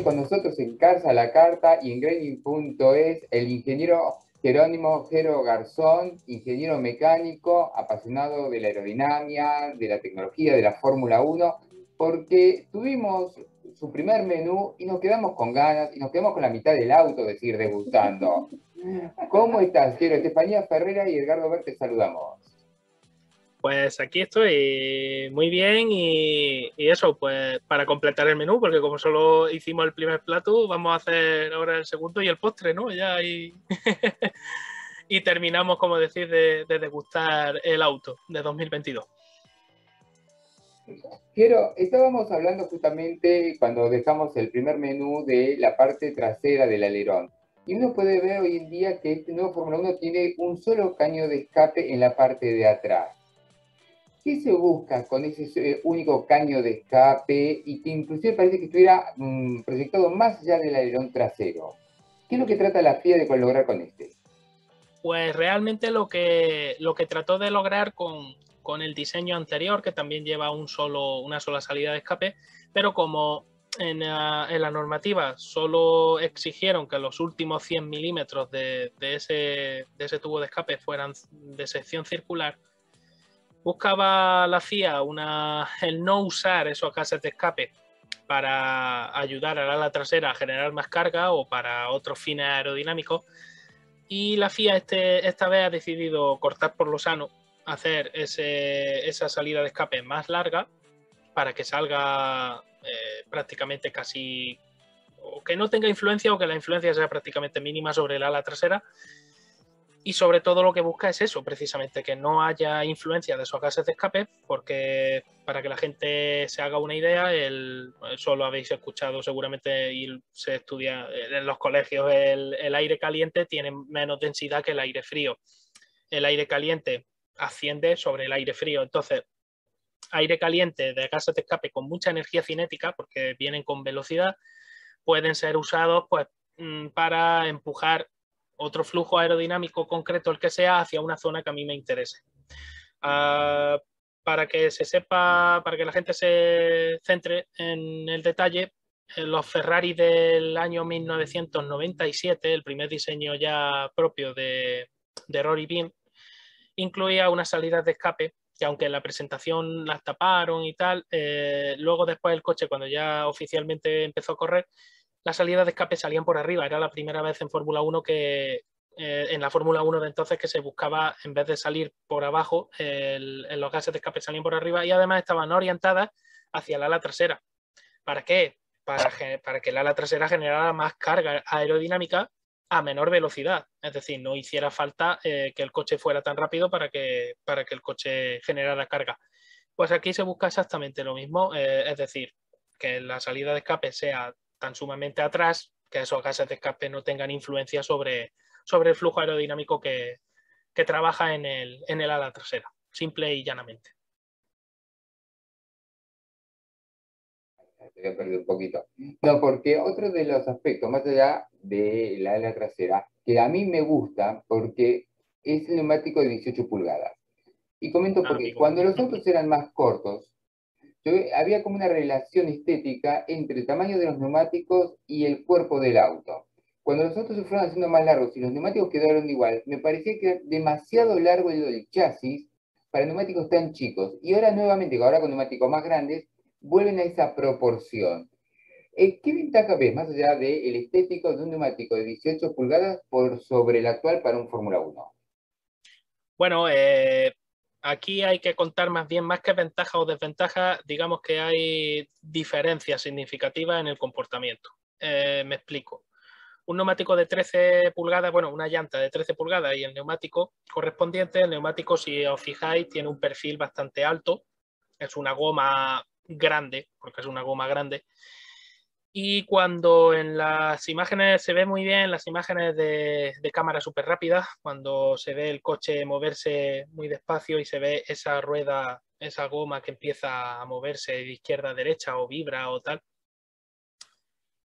con nosotros en Carza a la Carta y en Graining.es el ingeniero Jerónimo Jero Garzón, ingeniero mecánico, apasionado de la aerodinámica, de la tecnología, de la Fórmula 1, porque tuvimos su primer menú y nos quedamos con ganas y nos quedamos con la mitad del auto de seguir degustando. ¿Cómo estás, Jero? Estefanía Ferrera y Edgardo Bert, te saludamos. Pues aquí estoy muy bien y eso, pues para completar el menú, porque como solo hicimos el primer plato, vamos a hacer ahora el segundo y el postre, ¿no? Ya y, y terminamos, como decir, de degustar el auto de 2022. Jero, estábamos hablando justamente cuando dejamos el primer menú de la parte trasera del alerón. Y uno puede ver hoy en día que este nuevo Fórmula 1 tiene un solo caño de escape en la parte de atrás. ¿Qué se busca con ese único caño de escape y que inclusive parece que estuviera proyectado más allá del alerón trasero? ¿Qué es lo que trata la FIA de lograr con este? Pues realmente lo que trató de lograr con el diseño anterior, que también lleva una sola salida de escape, pero como en la normativa solo exigieron que los últimos 100 milímetros de ese tubo de escape fueran de sección circular, buscaba la FIA el no usar esos gases de escape para ayudar al ala trasera a generar más carga o para otros fines aerodinámicos. Y la FIA esta vez ha decidido cortar por lo sano, hacer esa salida de escape más larga para que salga prácticamente casi, o que no tenga influencia o que la influencia sea prácticamente mínima sobre el ala trasera. Y sobre todo lo que busca es eso, precisamente, que no haya influencia de esos gases de escape, porque para que la gente se haga una idea, eso lo habéis escuchado seguramente y se estudia en los colegios, el aire caliente tiene menos densidad que el aire frío. El aire caliente asciende sobre el aire frío, entonces aire caliente de gases de escape con mucha energía cinética, porque vienen con velocidad, pueden ser usados pues para empujar otro flujo aerodinámico concreto, el que sea, hacia una zona que a mí me interese. Para que se sepa, para que la gente se centre en el detalle, los Ferrari del año 1997, el primer diseño ya propio de Rory Bean, incluía unas salidas de escape que aunque en la presentación las taparon y tal, luego después el coche cuando ya oficialmente empezó a correr, las salidas de escape salían por arriba. Era la primera vez en Fórmula 1 en la Fórmula 1 de entonces que se buscaba, en vez de salir por abajo, los gases de escape salían por arriba y además estaban orientadas hacia el ala trasera. ¿Para qué? Para que el ala trasera generara más carga aerodinámica a menor velocidad. Es decir, no hiciera falta que el coche fuera tan rápido para que el coche generara carga. Pues aquí se busca exactamente lo mismo, es decir, que la salida de escape sea tan sumamente atrás que esos gases de escape no tengan influencia sobre el flujo aerodinámico que trabaja en el ala trasera, simple y llanamente. Te voy a perder un poquito. No, porque otro de los aspectos, más allá de la ala trasera, que a mí me gusta porque es el neumático de 18 pulgadas. Y comento porque Amigo. cuando los autos eran más cortos, había como una relación estética entre el tamaño de los neumáticos y el cuerpo del auto. Cuando los autos se fueron haciendo más largos y los neumáticos quedaron igual, me parecía que era demasiado largo el chasis para neumáticos tan chicos. Y ahora nuevamente, ahora con neumáticos más grandes, vuelven a esa proporción. ¿Qué ventaja ves, más allá del estético de un neumático de 18 pulgadas por sobre el actual para un Fórmula 1? Bueno, aquí hay que contar más bien, más que ventajas o desventajas, digamos que hay diferencias significativas en el comportamiento. Me explico. Un neumático de 13 pulgadas, bueno, una llanta de 13 pulgadas y el neumático correspondiente, el neumático, si os fijáis, tiene un perfil bastante alto, es una goma grande, porque es una goma grande, y cuando en las imágenes se ve muy bien, las imágenes de cámara súper rápida, cuando se ve el coche moverse muy despacio y se ve esa rueda, esa goma que empieza a moverse de izquierda a derecha o vibra o tal,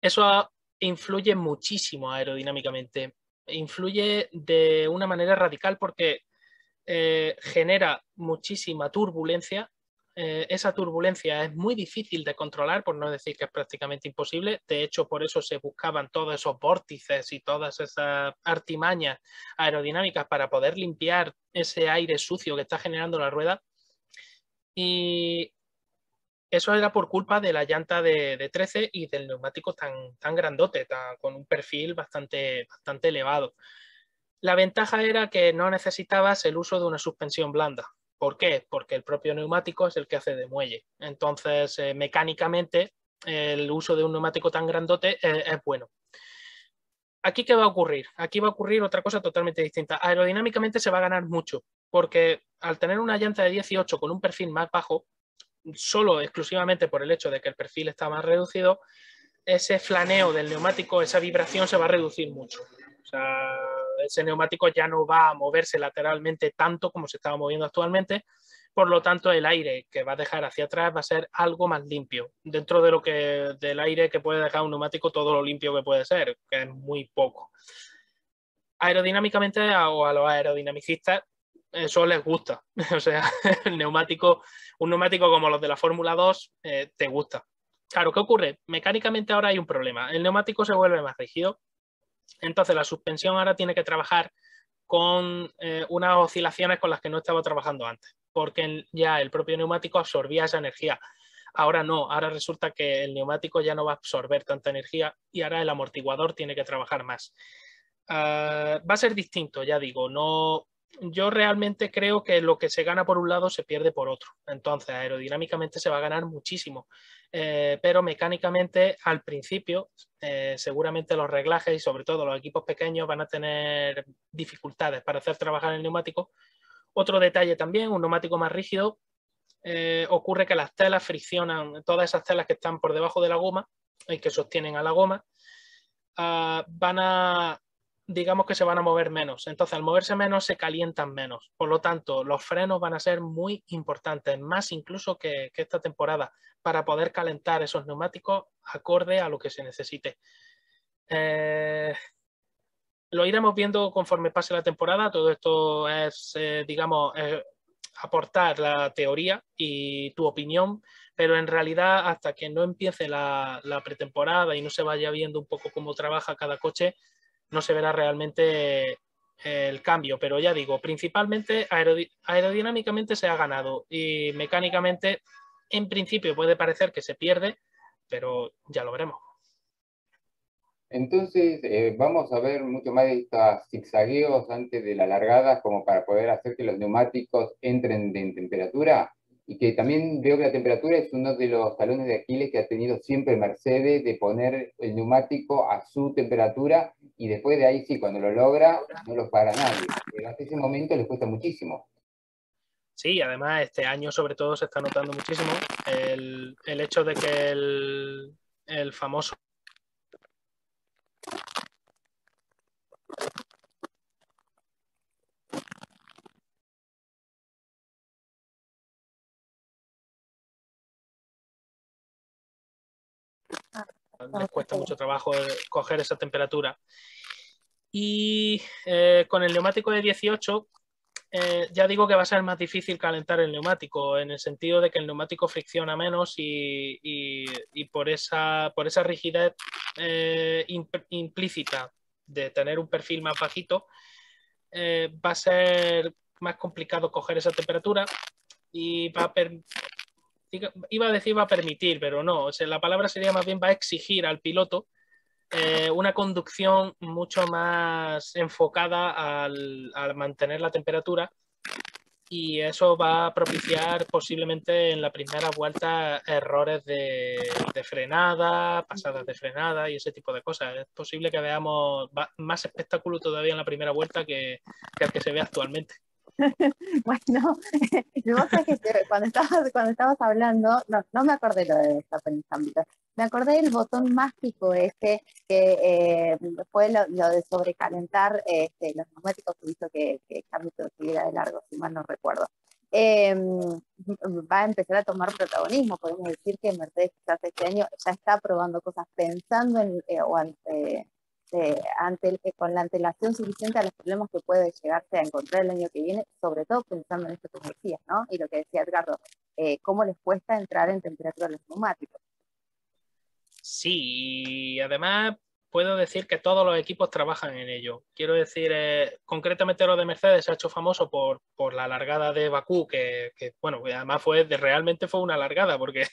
eso influye muchísimo aerodinámicamente. Influye de una manera radical porque genera muchísima turbulencia esa turbulencia es muy difícil de controlar, por no decir que es prácticamente imposible. De hecho, por eso se buscaban todos esos vórtices y todas esas artimañas aerodinámicas para poder limpiar ese aire sucio que está generando la rueda. Y eso era por culpa de la llanta de 13 y del neumático tan grandote, con un perfil bastante elevado. La ventaja era que no necesitabas el uso de una suspensión blanda. ¿Por qué? Porque el propio neumático es el que hace de muelle. Entonces, mecánicamente, el uso de un neumático tan grandote es bueno. ¿Aquí qué va a ocurrir? Aquí va a ocurrir otra cosa totalmente distinta. Aerodinámicamente se va a ganar mucho, porque al tener una llanta de 18 con un perfil más bajo, solo exclusivamente por el hecho de que el perfil está más reducido, ese flaneo del neumático, esa vibración se va a reducir mucho. O sea, ese neumático ya no va a moverse lateralmente tanto como se estaba moviendo actualmente, por lo tanto el aire que va a dejar hacia atrás va a ser algo más limpio, dentro de lo que del aire que puede dejar un neumático, todo lo limpio que puede ser, que es muy poco. Aerodinámicamente o a los aerodinamicistas eso les gusta, o sea, el neumático, un neumático como los de la Fórmula 2 te gusta. Claro, ¿qué ocurre? Mecánicamente ahora hay un problema. El neumático se vuelve más rígido. Entonces la suspensión ahora tiene que trabajar con unas oscilaciones con las que no estaba trabajando antes, porque ya el propio neumático absorbía esa energía. Ahora no, ahora resulta que el neumático ya no va a absorber tanta energía y ahora el amortiguador tiene que trabajar más. Va a ser distinto, ya digo, no, yo realmente creo que lo que se gana por un lado se pierde por otro. Entonces, aerodinámicamente se va a ganar muchísimo, pero mecánicamente al principio seguramente los reglajes y sobre todo los equipos pequeños van a tener dificultades para hacer trabajar el neumático. Otro detalle también, un neumático más rígido, ocurre que las telas friccionan, todas esas telas que están por debajo de la goma y que sostienen a la goma, van a, digamos que se van a mover menos. Entonces, al moverse menos, se calientan menos. Por lo tanto, los frenos van a ser muy importantes, más incluso que esta temporada, para poder calentar esos neumáticos acorde a lo que se necesite. Lo iremos viendo conforme pase la temporada. Todo esto es, digamos, aportar la teoría y tu opinión, pero en realidad hasta que no empiece la pretemporada y no se vaya viendo un poco cómo trabaja cada coche, no se verá realmente el cambio. Pero ya digo, principalmente aerodinámicamente se ha ganado y mecánicamente en principio puede parecer que se pierde, pero ya lo veremos. Entonces, vamos a ver mucho más de estos zigzagueos antes de la largada, como para poder hacer que los neumáticos entren en temperatura. Y que también veo que la temperatura es uno de los talones de Aquiles que ha tenido siempre Mercedes, de poner el neumático a su temperatura y después de ahí sí, cuando lo logra, no lo para nadie. Pero hasta ese momento les cuesta muchísimo. Sí, además este año sobre todo se está notando muchísimo el hecho de que el famoso les cuesta mucho trabajo coger esa temperatura. Y con el neumático de 18, ya digo que va a ser más difícil calentar el neumático, en el sentido de que el neumático fricciona menos y por esa rigidez implícita de tener un perfil más bajito, va a ser más complicado coger esa temperatura y iba a decir va a permitir, pero no, o sea, la palabra sería más bien va a exigir al piloto una conducción mucho más enfocada al mantener la temperatura y eso va a propiciar posiblemente en la primera vuelta errores de frenada, pasadas de frenada y ese tipo de cosas. Es posible que veamos más espectáculo todavía en la primera vuelta que el que se ve actualmente. Bueno, vos sabés que cuando estabas hablando, no me acordé lo de Verstappen, me acordé del botón mágico este que fue lo de sobrecalentar los neumáticos que hizo que Hamilton siguiera de largo, si mal no recuerdo. Va a empezar a tomar protagonismo, podemos decir que Mercedes quizás este año ya está probando cosas pensando en, con la antelación suficiente a los problemas que puede llegarse a encontrar el año que viene, sobre todo pensando en esto que decías, ¿no? Y lo que decía Edgardo, cómo les cuesta entrar en temperatura a los neumáticos. Sí, y además puedo decir que todos los equipos trabajan en ello. Quiero decir, concretamente lo de Mercedes se ha hecho famoso por la largada de Bakú, bueno, además realmente fue una largada porque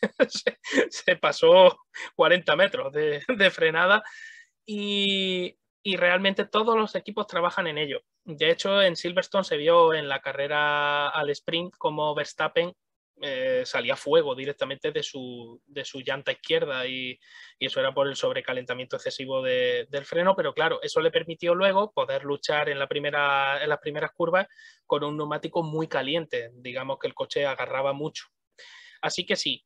se pasó 40 metros de frenada y realmente todos los equipos trabajan en ello. De hecho, en Silverstone se vio en la carrera al sprint como Verstappen salía fuego directamente de su llanta izquierda y eso era por el sobrecalentamiento excesivo del freno, pero claro, eso le permitió luego poder luchar en las primeras curvas con un neumático muy caliente, digamos que el coche agarraba mucho. Así que sí,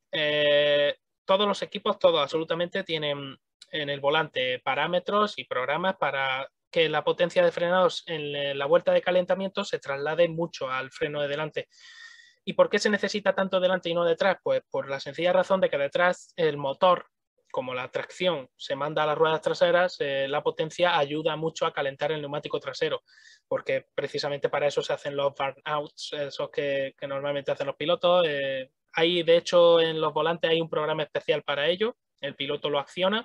todos los equipos, todos absolutamente tienen en el volante parámetros y programas para que la potencia de frenados en la vuelta de calentamiento se traslade mucho al freno de delante. ¿Y por qué se necesita tanto delante y no detrás? Pues por la sencilla razón de que detrás el motor, como la tracción se manda a las ruedas traseras, la potencia ayuda mucho a calentar el neumático trasero, porque precisamente para eso se hacen los burnouts, esos que normalmente hacen los pilotos. Hay, de hecho, en los volantes hay un programa especial para ello, el piloto lo acciona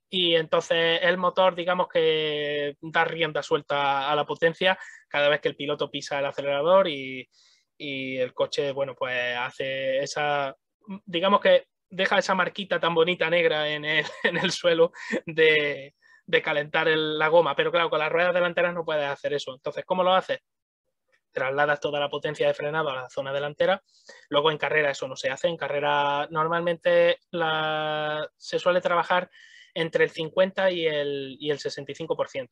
y entonces el motor, digamos que da rienda suelta a la potencia cada vez que el piloto pisa el acelerador y el coche, bueno, pues hace digamos que deja esa marquita tan bonita negra en el suelo de calentar la goma, pero claro, con las ruedas delanteras no puedes hacer eso. Entonces, ¿cómo lo haces? Trasladas toda la potencia de frenado a la zona delantera. Luego en carrera eso no se hace. En carrera normalmente se suele trabajar entre el 50 y el 65%,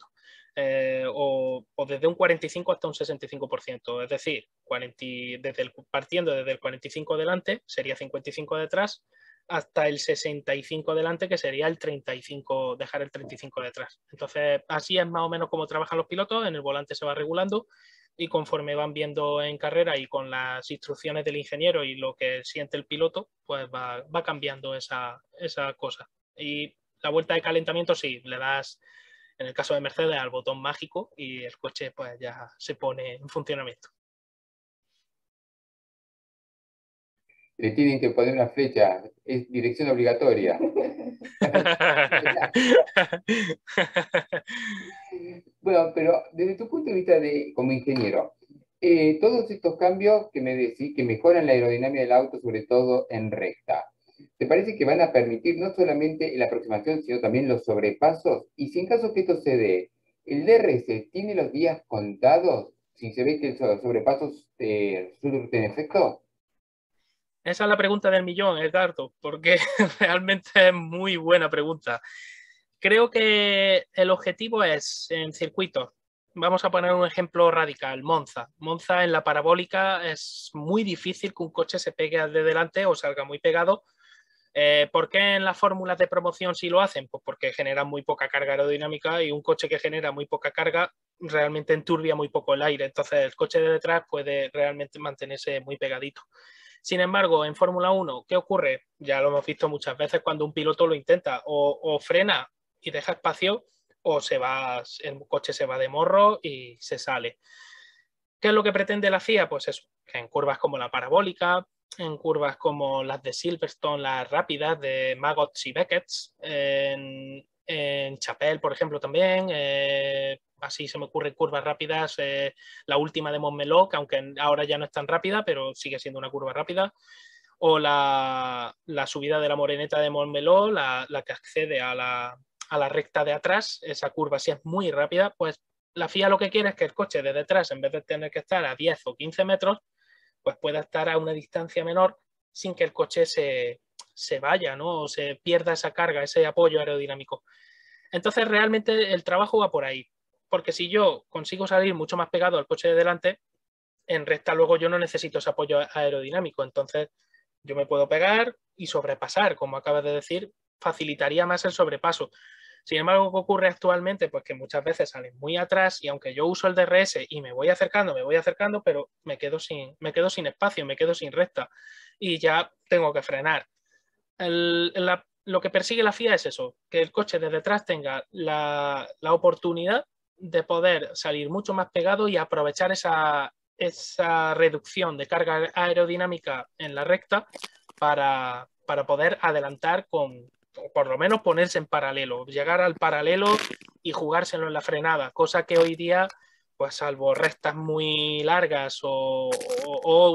o desde un 45 hasta un 65%. Es decir, partiendo desde el 45 delante, sería 55 detrás, hasta el 65 delante, que sería el 35, dejar el 35 detrás. Entonces, así es más o menos como trabajan los pilotos. En el volante se va regulando y conforme van viendo en carrera y con las instrucciones del ingeniero y lo que siente el piloto, pues va cambiando esa cosa. Y la vuelta de calentamiento sí, le das, en el caso de Mercedes, al botón mágico y el coche pues ya se pone en funcionamiento. Le tienen que poner una flecha, es dirección obligatoria. Bueno, pero desde tu punto de vista como ingeniero, todos estos cambios que me decís que mejoran la aerodinámica del auto, sobre todo en recta, ¿te parece que van a permitir no solamente la aproximación, sino también los sobrepasos? Y si en caso que esto se dé, ¿el DRS tiene los días contados si se ve que los sobrepasos surten efecto? Esa es la pregunta del millón, Edgardo, porque realmente es muy buena pregunta. Creo que el objetivo es en circuitos. Vamos a poner un ejemplo radical, Monza. Monza en la parabólica es muy difícil que un coche se pegue al de delante o salga muy pegado. ¿Por qué en las fórmulas de promoción sí lo hacen? Pues porque generan muy poca carga aerodinámica y un coche que genera muy poca carga realmente enturbia muy poco el aire. Entonces el coche de detrás puede realmente mantenerse muy pegadito. Sin embargo, en Fórmula 1, ¿qué ocurre? Ya lo hemos visto muchas veces cuando un piloto lo intenta, o frena y deja espacio, o el coche se va de morro y se sale. ¿Qué es lo que pretende la FIA? Pues eso, que en curvas como la parabólica, en curvas como las de Silverstone, las rápidas de Maggots y Beckett, en Chapelle, por ejemplo, también, así se me ocurren curvas rápidas, la última de Montmeló, que aunque ahora ya no es tan rápida, pero sigue siendo una curva rápida, o la subida de la Moreneta de Montmeló, la que accede a la recta de atrás, esa curva sí es muy rápida, pues la FIA lo que quiere es que el coche de detrás, en vez de tener que estar a 10 o 15 metros, pues pueda estar a una distancia menor sin que el coche se vaya, ¿no? O se pierda esa carga, ese apoyo aerodinámico. Entonces, realmente el trabajo va por ahí. Porque si yo consigo salir mucho más pegado al coche de delante, en recta luego yo no necesito ese apoyo aerodinámico. Entonces, yo me puedo pegar y sobrepasar, como acabas de decir, facilitaría más el sobrepaso. Sin embargo, ¿qué ocurre actualmente? Pues que muchas veces salen muy atrás y aunque yo uso el DRS y me voy acercando, pero me quedo sin espacio, me quedo sin recta y ya tengo que frenar. Lo que persigue la FIA es eso, que el coche de detrás tenga la oportunidad de poder salir mucho más pegado y aprovechar esa esa reducción de carga aerodinámica en la recta para poder adelantar con, o por lo menos ponerse en paralelo, llegar al paralelo y jugárselo en la frenada, cosa que hoy día, pues salvo rectas muy largas o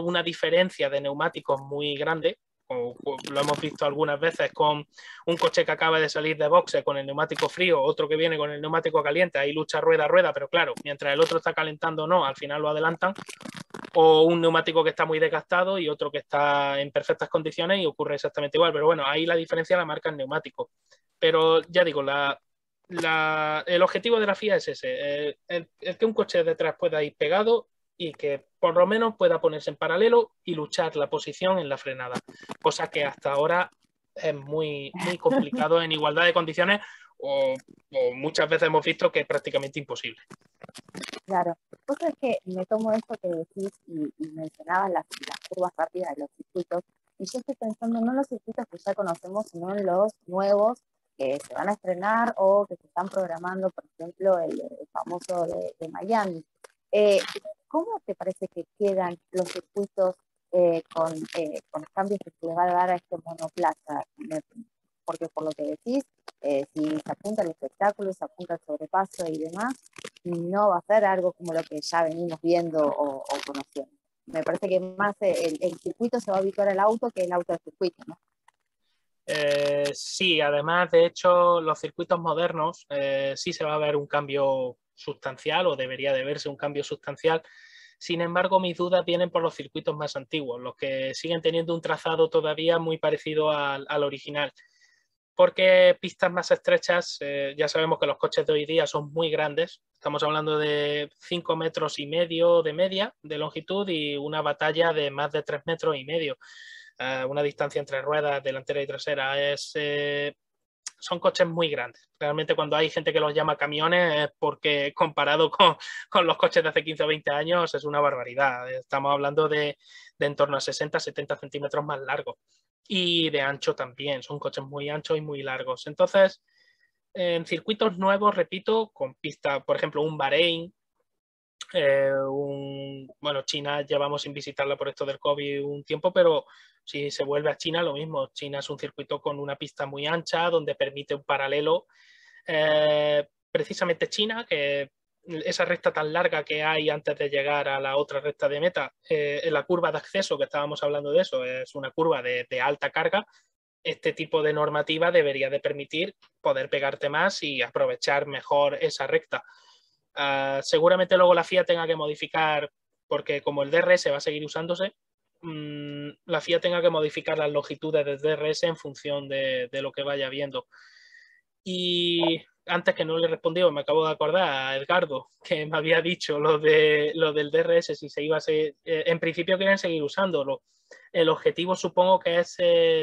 una diferencia de neumáticos muy grande, o lo hemos visto algunas veces con un coche que acaba de salir de boxe con el neumático frío, otro que viene con el neumático caliente, ahí lucha rueda a rueda, pero claro, mientras el otro está calentando o no, al final lo adelantan, o un neumático que está muy desgastado y otro que está en perfectas condiciones y ocurre exactamente igual, pero bueno, ahí la diferencia la marca el neumático. Pero ya digo, el objetivo de la FIA es ese, el que un coche detrás pueda ir pegado y que por lo menos pueda ponerse en paralelo y luchar la posición en la frenada, cosa que hasta ahora es muy, muy complicado en igualdad de condiciones o muchas veces hemos visto que es prácticamente imposible. Claro, vos sabés que me tomo esto que decís y mencionabas las curvas rápidas de los circuitos, y yo estoy pensando no en los circuitos que ya conocemos, sino en los nuevos que se van a estrenar o que se están programando, por ejemplo, el famoso de Miami. Eh, ¿Cómo te parece que quedan los circuitos con los cambios que se le va a dar a este monoplaza? Porque por lo que decís, si se apunta al espectáculo, se apunta al sobrepaso y demás, no va a ser algo como lo que ya venimos viendo o conociendo. Me parece que más el circuito se va a habituar al auto que el auto al circuito, ¿no? Sí, además, de hecho, los circuitos modernos sí se va a ver un cambio sustancial o debería de verse un cambio sustancial. Sin embargo, mis dudas vienen por los circuitos más antiguos, los que siguen teniendo un trazado todavía muy parecido al original. Porque pistas más estrechas, ya sabemos que los coches de hoy día son muy grandes. Estamos hablando de 5,5 metros de media de longitud y una batalla de más de 3,5 metros. Una distancia entre ruedas delantera y trasera. Son coches muy grandes. Realmente cuando hay gente que los llama camiones es porque comparado con los coches de hace 15 o 20 años es una barbaridad. Estamos hablando de en torno a 60-70 centímetros más largos. Y de ancho también. Son coches muy anchos y muy largos. Entonces, en circuitos nuevos, repito, con pista, por ejemplo, un Bahrein, bueno, China llevamos sin visitarla por esto del COVID un tiempo, pero si se vuelve a China, lo mismo. China es un circuito con una pista muy ancha, donde permite un paralelo. Precisamente China, que esa recta tan larga que hay antes de llegar a la otra recta de meta, en la curva de acceso, que estábamos hablando de eso, es una curva de alta carga. Este tipo de normativa debería de permitir poder pegarte más y aprovechar mejor esa recta. Seguramente luego la FIA tenga que modificar, porque como el DRS va a seguir usándose, la FIA tenga que modificar las longitudes del DRS en función de lo que vaya viendo. Y antes que no le he respondido, me acabo de acordar a Edgardo, que me había dicho lo del DRS, si se iba a seguir, en principio quieren seguir usándolo. El objetivo supongo que es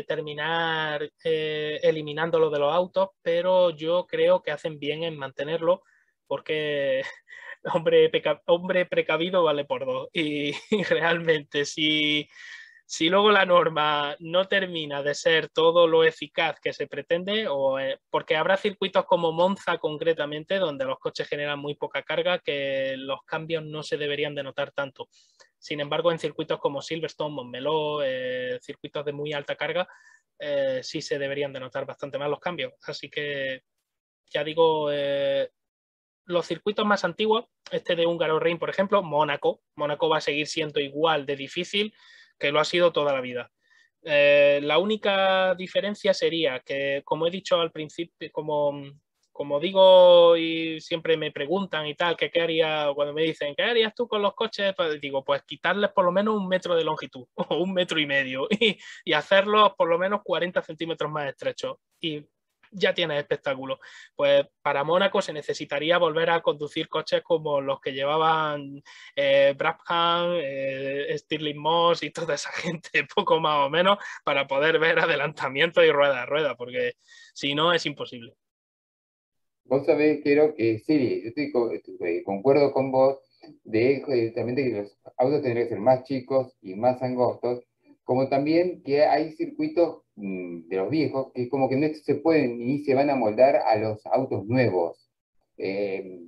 terminar eliminándolo de los autos, pero yo creo que hacen bien en mantenerlo porque hombre precavido vale por dos. Y realmente si luego la norma no termina de ser todo lo eficaz que se pretende, porque habrá circuitos como Monza concretamente, donde los coches generan muy poca carga, que los cambios no se deberían de notar tanto. Sin embargo, en circuitos como Silverstone, Montmeló, circuitos de muy alta carga, sí se deberían de notar bastante más los cambios. Así que, ya digo, los circuitos más antiguos, este de Húngaro Ring, por ejemplo, Mónaco va a seguir siendo igual de difícil que lo ha sido toda la vida. La única diferencia sería que, como he dicho al principio, como digo y siempre me preguntan y tal, que qué haría cuando me dicen, ¿qué harías tú con los coches? Pues digo, pues quitarles por lo menos 1 metro de longitud o 1,5 metros y hacerlos por lo menos 40 centímetros más estrechos. Y ya tienes espectáculo. Pues para Mónaco se necesitaría volver a conducir coches como los que llevaban Brabham, Stirling Moss y toda esa gente, poco más o menos, para poder ver adelantamiento y rueda a rueda, porque si no es imposible. Vos sabés, creo que sí, concuerdo con vos justamente que los autos tendrían que ser más chicos y más angostos, como también que hay circuitos de los viejos que como que no se pueden ni se van a moldar a los autos nuevos,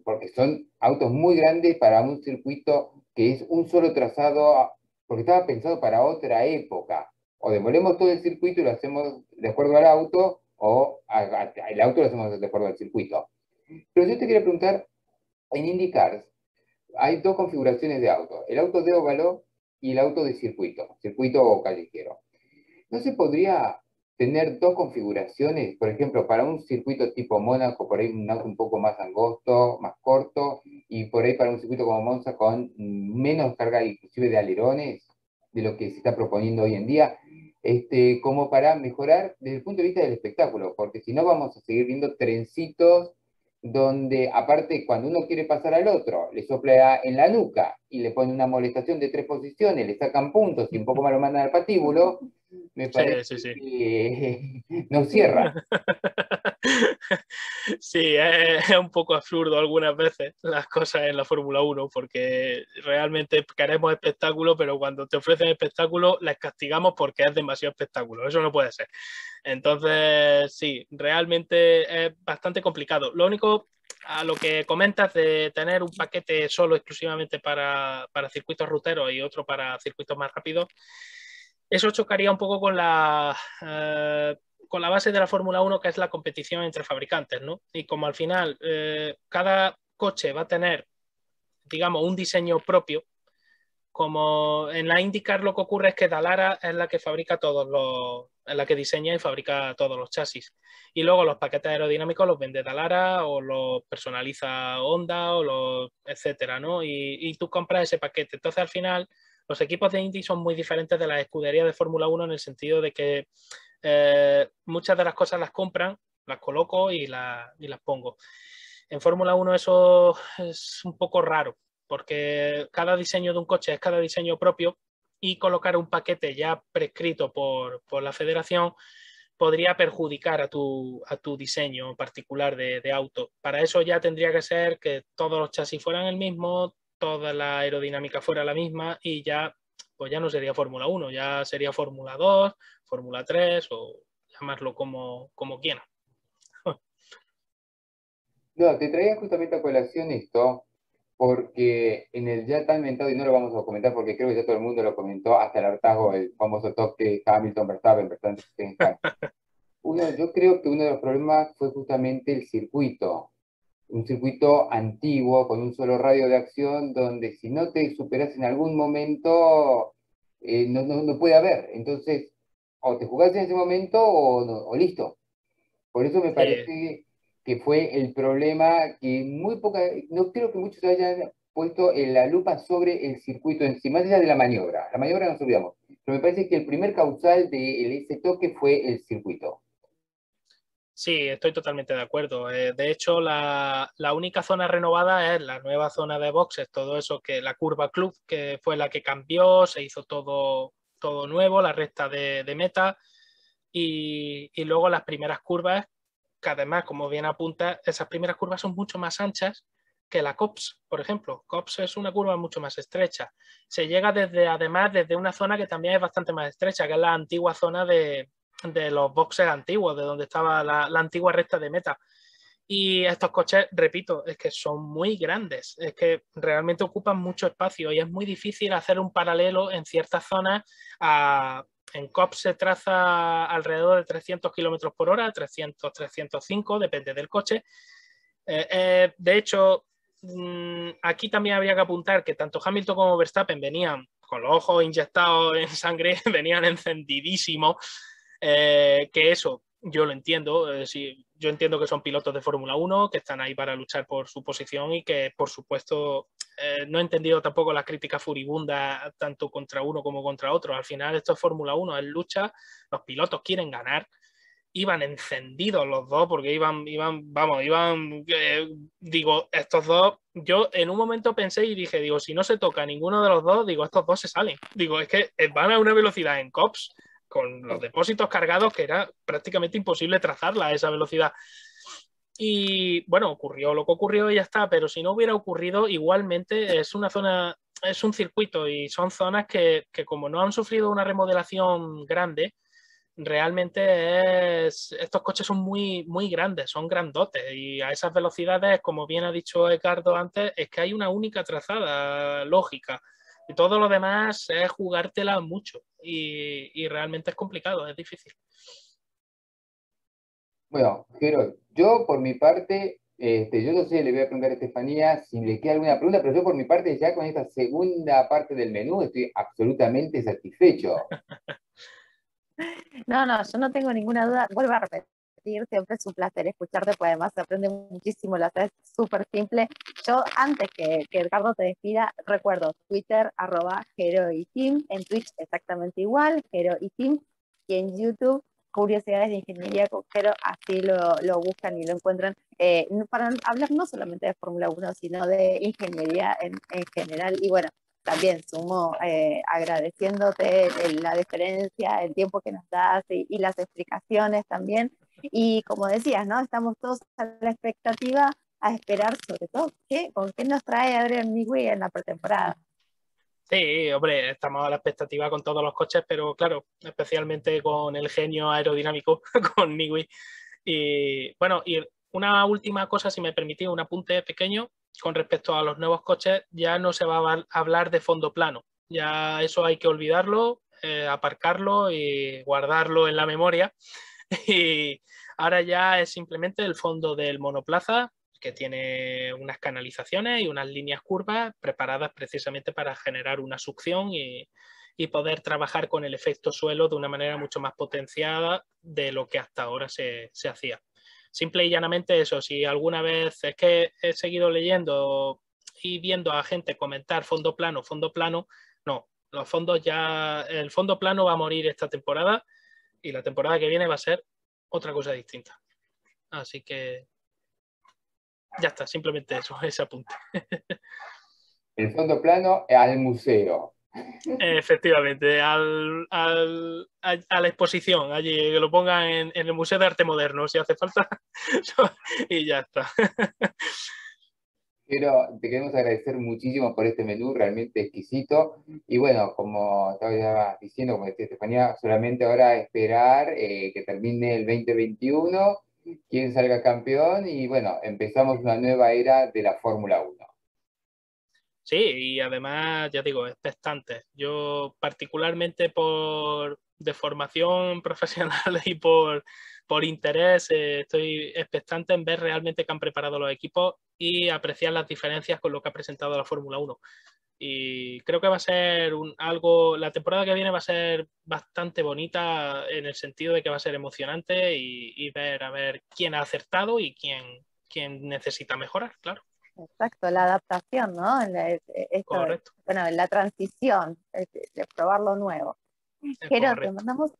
porque son autos muy grandes para un circuito que es un solo trazado, porque estaba pensado para otra época. O demolemos todo el circuito y lo hacemos de acuerdo al auto, o el auto lo hacemos de acuerdo al circuito. Pero yo te quería preguntar, en IndyCars hay dos configuraciones de auto, el auto de óvalo y el auto de circuito o callejero. ¿No se podría tener dos configuraciones, por ejemplo, para un circuito tipo Mónaco, por ahí un auto un poco más angosto, más corto, y por ahí para un circuito como Monza con menos carga inclusive de alerones de lo que se está proponiendo hoy en día, como para mejorar desde el punto de vista del espectáculo? Porque si no vamos a seguir viendo trencitos donde aparte cuando uno quiere pasar al otro, le sopla en la nuca y le pone una molestación de 3 posiciones, le sacan puntos y un poco más lo mandan al patíbulo, me parece Sí, sí, sí. que no cierra. Sí, es un poco absurdo algunas veces las cosas en la Fórmula 1 porque realmente queremos espectáculo, pero cuando te ofrecen espectáculo les castigamos porque es demasiado espectáculo. Eso no puede ser. Entonces, sí, realmente es bastante complicado. Lo único, a lo que comentas de tener un paquete solo exclusivamente para circuitos ruteros y otro para circuitos más rápidos, eso chocaría un poco con la base de la Fórmula 1, que es la competición entre fabricantes, ¿no? Y como al final cada coche va a tener, digamos, un diseño propio, como en la IndyCar lo que ocurre es que Dallara es la que fabrica es la que diseña y fabrica todos los chasis. Y luego los paquetes aerodinámicos los vende Dallara o los personaliza Honda o etcétera, ¿no? Y tú compras ese paquete. Entonces al final los equipos de Indy son muy diferentes de las escuderías de Fórmula 1 en el sentido de que muchas de las cosas las compran, las coloco y las pongo. En Fórmula 1 eso es un poco raro, porque cada diseño de un coche es cada diseño propio y colocar un paquete ya prescrito por la federación podría perjudicar a tu diseño particular de auto. Para eso ya tendría que ser que todos los chasis fueran el mismo, toda la aerodinámica fuera la misma y ya, pues ya no sería Fórmula 1, ya sería Fórmula 2, Fórmula 3 o llamarlo como quieran. No, te traía justamente a colación esto, porque en el ya tan mentado, y no lo vamos a comentar porque creo que ya todo el mundo lo comentó, hasta el hartazgo, el famoso toque Hamilton-Verstappen, Verstappen. Yo creo que uno de los problemas fue justamente el circuito, un circuito antiguo con un solo radio de acción donde si no te superas en algún momento, no puede haber. Entonces, o te jugás en ese momento o listo. Por eso me parece que fue el problema que no creo que muchos hayan puesto en la lupa sobre el circuito en sí, más allá de la maniobra. La maniobra nos olvidamos. Pero me parece que el primer causal de ese toque fue el circuito. Sí, estoy totalmente de acuerdo. De hecho, la única zona renovada es la nueva zona de boxes, todo eso que la curva club, que fue la que cambió, se hizo todo nuevo, la recta de meta y luego las primeras curvas, que además, como bien apunta, esas primeras curvas son mucho más anchas que la COPS, por ejemplo. COPS es una curva mucho más estrecha. Se llega además desde una zona que también es bastante más estrecha, que es la antigua zona de los boxes antiguos, de donde estaba la antigua recta de meta. Y estos coches, repito, es que son muy grandes, es que realmente ocupan mucho espacio y es muy difícil hacer un paralelo en ciertas zonas. En COP se traza alrededor de 300 kilómetros por hora, 300, 305, depende del coche. De hecho, aquí también habría que apuntar que tanto Hamilton como Verstappen venían con los ojos inyectados en sangre, venían encendidísimos. Que eso yo lo entiendo, sí, yo entiendo que son pilotos de Fórmula 1, que están ahí para luchar por su posición y que, por supuesto, no he entendido tampoco las críticas furibundas tanto contra uno como contra otro. Al final esto es Fórmula 1, es lucha, los pilotos quieren ganar. Iban encendidos los dos porque digo, estos dos, yo en un momento pensé y dije, digo, si no se toca ninguno de los dos, digo, estos dos se salen. Digo, es que van a una velocidad en COPS con los depósitos cargados que era prácticamente imposible trazarla a esa velocidad. Y bueno, ocurrió lo que ocurrió y ya está, pero si no hubiera ocurrido, igualmente es una zona, es un circuito y son zonas que como no han sufrido una remodelación grande, realmente estos coches son muy, muy grandes, son grandotes y a esas velocidades, como bien ha dicho Edgardo antes, es que hay una única trazada lógica y todo lo demás es jugártela mucho y realmente es complicado, es difícil. Bueno, Jero, yo por mi parte, yo no sé, le voy a preguntar a Estefanía si le queda alguna pregunta, pero yo por mi parte ya con esta segunda parte del menú estoy absolutamente satisfecho. No, no, yo no tengo ninguna duda. Vuelvo a repetir, siempre es un placer escucharte, pues además se aprende muchísimo, lo haces súper simple. Yo, antes que Edgardo te despida, recuerdo Twitter, @HeroITeam, en Twitch exactamente igual, HeroITeam, y en YouTube, Curiosidades de Ingeniería con Jero, así lo buscan y lo encuentran, para hablar no solamente de Fórmula 1, sino de ingeniería en general. Y bueno, también sumo agradeciéndote la diferencia, el tiempo que nos das y las explicaciones también. Y como decías, ¿no? Estamos todos a la expectativa, a esperar sobre todo con qué nos trae Adrian Newey en la pretemporada. Sí, hombre, estamos a la expectativa con todos los coches, pero claro, especialmente con el genio aerodinámico, con Newey. Y bueno, y una última cosa, si me permitís, un apunte pequeño con respecto a los nuevos coches, ya no se va a hablar de fondo plano. Ya eso hay que olvidarlo, aparcarlo y guardarlo en la memoria. Y ahora ya es simplemente el fondo del monoplaza, que tiene unas canalizaciones y unas líneas curvas preparadas precisamente para generar una succión y poder trabajar con el efecto suelo de una manera mucho más potenciada de lo que hasta ahora se hacía. Simple y llanamente eso, si alguna vez es que he seguido leyendo y viendo a gente comentar fondo plano, no, los fondos ya, el fondo plano va a morir esta temporada y la temporada que viene va a ser otra cosa distinta. Así que ya está, simplemente eso, ese apunte. El fondo plano al museo. Efectivamente, a la exposición, allí, que lo pongan en el Museo de Arte Moderno, si hace falta, y ya está. Pero te queremos agradecer muchísimo por este menú realmente exquisito. Y bueno, como estaba diciendo, como decía Estefanía, solamente ahora esperar que termine el 2021, quién salga campeón y bueno, empezamos una nueva era de la Fórmula 1. Sí, y además, ya digo, expectantes. Yo particularmente de formación profesional y por interés, estoy expectante en ver realmente qué han preparado los equipos y apreciar las diferencias con lo que ha presentado la Fórmula 1. Y creo que va a ser la temporada que viene va a ser bastante bonita en el sentido de que va a ser emocionante y ver a ver quién ha acertado y quién necesita mejorar, claro. Exacto, la adaptación, ¿no? Correcto. Bueno, la transición, de probar lo nuevo. Jero, te Correcto. mandamos,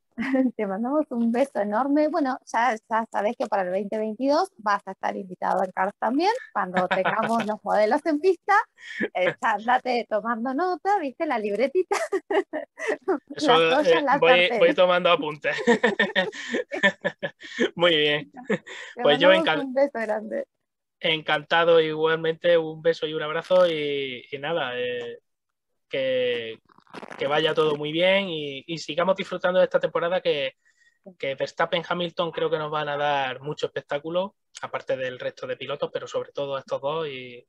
te mandamos un beso enorme. Bueno, ya sabés que para el 2022 vas a estar invitado en Cars también, cuando tengamos los modelos en pista. Ya andate tomando nota, ¿viste? La libretita, Eso, las ollas, la voy sartén. tomando apuntes. Muy bien. Te Pues yo mandamos un beso grande. encantado igualmente, un beso y un abrazo y nada, que vaya todo muy bien y sigamos disfrutando de esta temporada que Verstappen y Hamilton creo que nos van a dar mucho espectáculo, aparte del resto de pilotos, pero sobre todo estos dos y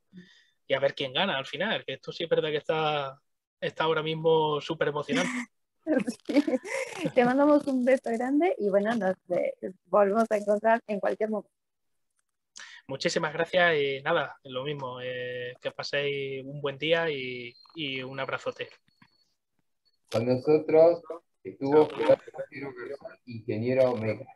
a ver quién gana al final, que esto sí es verdad que está ahora mismo súper emocionante. Sí. Te mandamos un beso grande y bueno, nos volvemos a encontrar en cualquier momento. Muchísimas gracias y nada, lo mismo, que paséis un buen día y un abrazote. Con nosotros estuvo Chao. Gerardo Garzón, ingeniero mecánico.